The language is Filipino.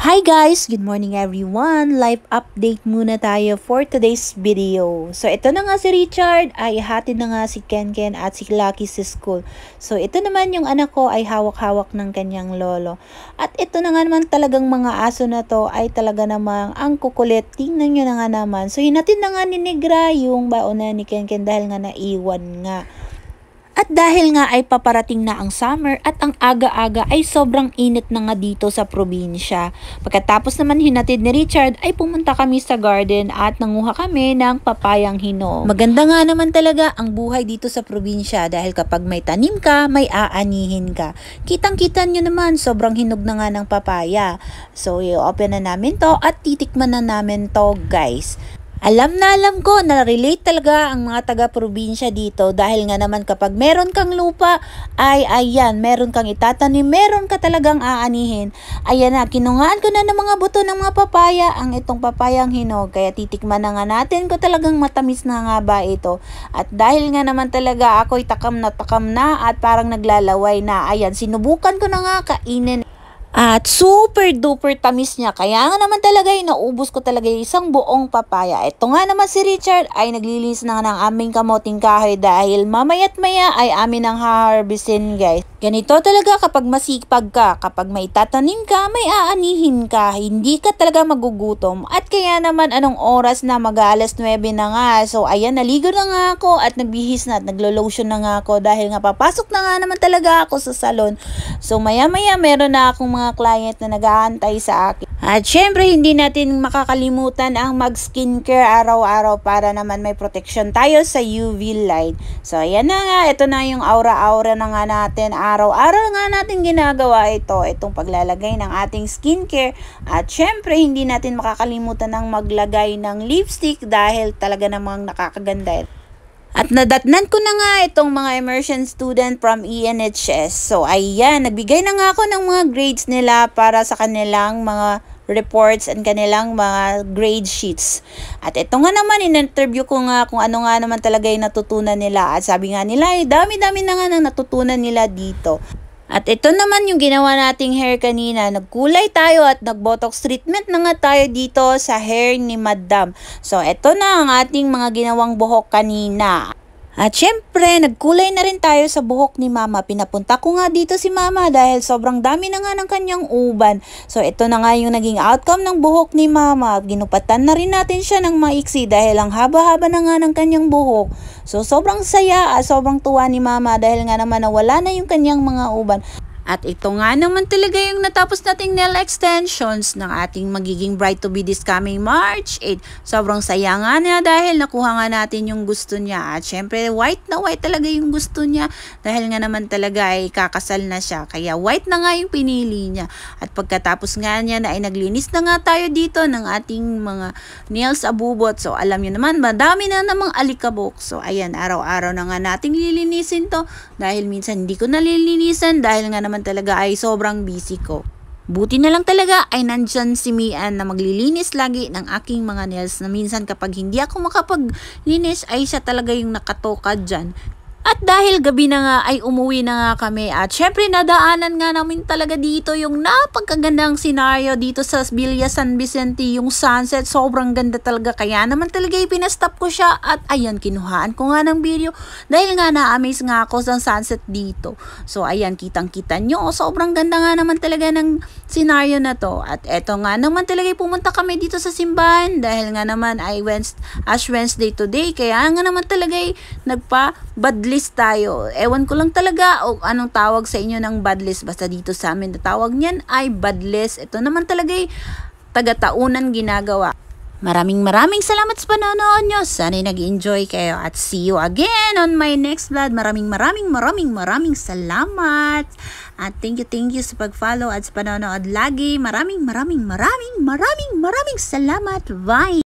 Hi guys! Good morning everyone! Live update muna tayo for today's video. So ito na nga si Richard, ay hatid na nga si Kenken at si Lucky sa school. So ito naman yung anak ko ay hawak-hawak ng kanyang lolo. At ito na nga naman talagang mga aso na to ay talaga namang ang kukulit. Tingnan nyo na nga naman. So hinatid na nga ni Negra yung baona ni Kenken dahil nga naiwan nga. At dahil nga ay paparating na ang summer at ang aga-aga ay sobrang init na nga dito sa probinsya. Pagkatapos naman hinatid ni Richard ay pumunta kami sa garden at nanguha kami ng papayang hinog. Maganda nga naman talaga ang buhay dito sa probinsya dahil kapag may tanim ka, may aanihin ka. Kitang-kita nyo naman, sobrang hinog na nga ng papaya. So i-open na namin to at titikman na namin to guys. Alam ko na relate talaga ang mga taga-probinsya dito dahil nga naman kapag meron kang lupa ay ayan, meron kang itatanim, meron ka talagang aanihin. Ayan na, kinungaan ko na ng mga buto ng mga papaya ang itong papayang hinog. Kaya titikman na nga natin kung talagang matamis na nga ba ito. At dahil nga naman talaga ako'y takam na at parang naglalaway na. Ayan, sinubukan ko na nga kainin. At super duper tamis niya. Kaya nga naman talaga naubos ko talaga isang buong papaya. Ito nga naman si Richard ay naglilinis na ng aming kamoting kahoy dahil mamaya't maya ay amin ang haharvestin guys. Ganito talaga kapag masipag ka, kapag may tatanim ka, may aanihin ka, hindi ka talaga magugutom. At kaya naman anong oras na mag-alas 9 na nga. So ayan, naligo na nga ako at nagbihis na at naglo-lotion na nga ako dahil nga papasok na nga naman talaga ako sa salon. So maya-maya meron na akong mga client na nag-aantay sa akin. At syempre hindi natin makakalimutan ang mag-skincare araw-araw para naman may protection tayo sa UV light. So ayan na nga, ito na yung aura-aura na nga natin. Araw-araw nga natin ginagawa itong paglalagay ng ating skincare. At syempre hindi natin makakalimutan ang maglagay ng lipstick dahil talaga namang nakakaganda. At nadatnan ko na nga itong mga immersion student from ENHS. So ayan, nagbigay na nga ako ng mga grades nila para sa kanilang mga reports and kanilang mga grade sheets. At ito nga naman, in-interview ko nga kung ano nga naman talaga yung natutunan nila. At sabi nga nila, dami-dami na nga nang natutunan nila dito. At ito naman yung ginawa nating hair kanina. Nagkulay tayo at nag-botox treatment na nga tayo dito sa hair ni Madam. So, ito na ang ating mga ginawang buhok kanina. At syempre, nagkulay na rin tayo sa buhok ni Mama. Pinapunta ko nga dito si Mama dahil sobrang dami na nga ng kanyang uban. So, ito na nga yung naging outcome ng buhok ni Mama. Ginupatan na rin natin siya ng maiksi dahil ang haba-haba na nga ng kanyang buhok. So, sobrang saya at sobrang tuwa ni Mama dahil nga naman nawala na yung kanyang mga uban. At ito nga naman talaga yung natapos nating nail extensions ng ating magiging bride to be this coming March 8. Sobrang saya nga niya dahil nakuha nga natin yung gusto niya. At syempre white na white talaga yung gusto niya dahil nga naman talaga ay kakasal na siya. Kaya white na nga yung pinili niya. At pagkatapos nga niya na ay naglinis na nga tayo dito ng ating mga nails abubot. So alam niyo naman madami na namang alikabok. So ayan, araw-araw na nga nating lilinisin to dahil minsan hindi ko nalilinisan dahil nga naman talaga ay sobrang busy ko. Buti na lang talaga ay nandyan si Mian na maglilinis lagi ng aking mga nails na minsan kapag hindi ako makapaglinis ay siya talaga yung nakatoka dyan. At dahil gabi na nga ay umuwi na nga kami at syempre nadaanan nga namin talaga dito yung napagkagandang senaryo dito sa Villa San Vicente, yung sunset, sobrang ganda talaga kaya naman talaga ipinastop ko siya at ayan, kinuhaan ko nga ng video dahil nga na-amaze nga ako sa sunset dito. So ayan, kitang-kita nyo, sobrang ganda nga naman talaga ng senaryo na to. At eto nga naman talaga pumunta kami dito sa simbahan dahil nga naman ay Ash Wednesday today kaya nga naman talaga ay nagpa-badlist tayo. Ewan ko lang talaga o anong tawag sa inyo ng badlist. Basta dito sa amin na tawag niyan ay badlist. Ito naman talaga ay taga-taunan ginagawa. Maraming salamat sa panonood nyo. Sana'y nag-enjoy kayo at see you again on my next vlog. Maraming salamat. At thank you sa pag-follow at sa panonood lagi. Maraming salamat. Bye!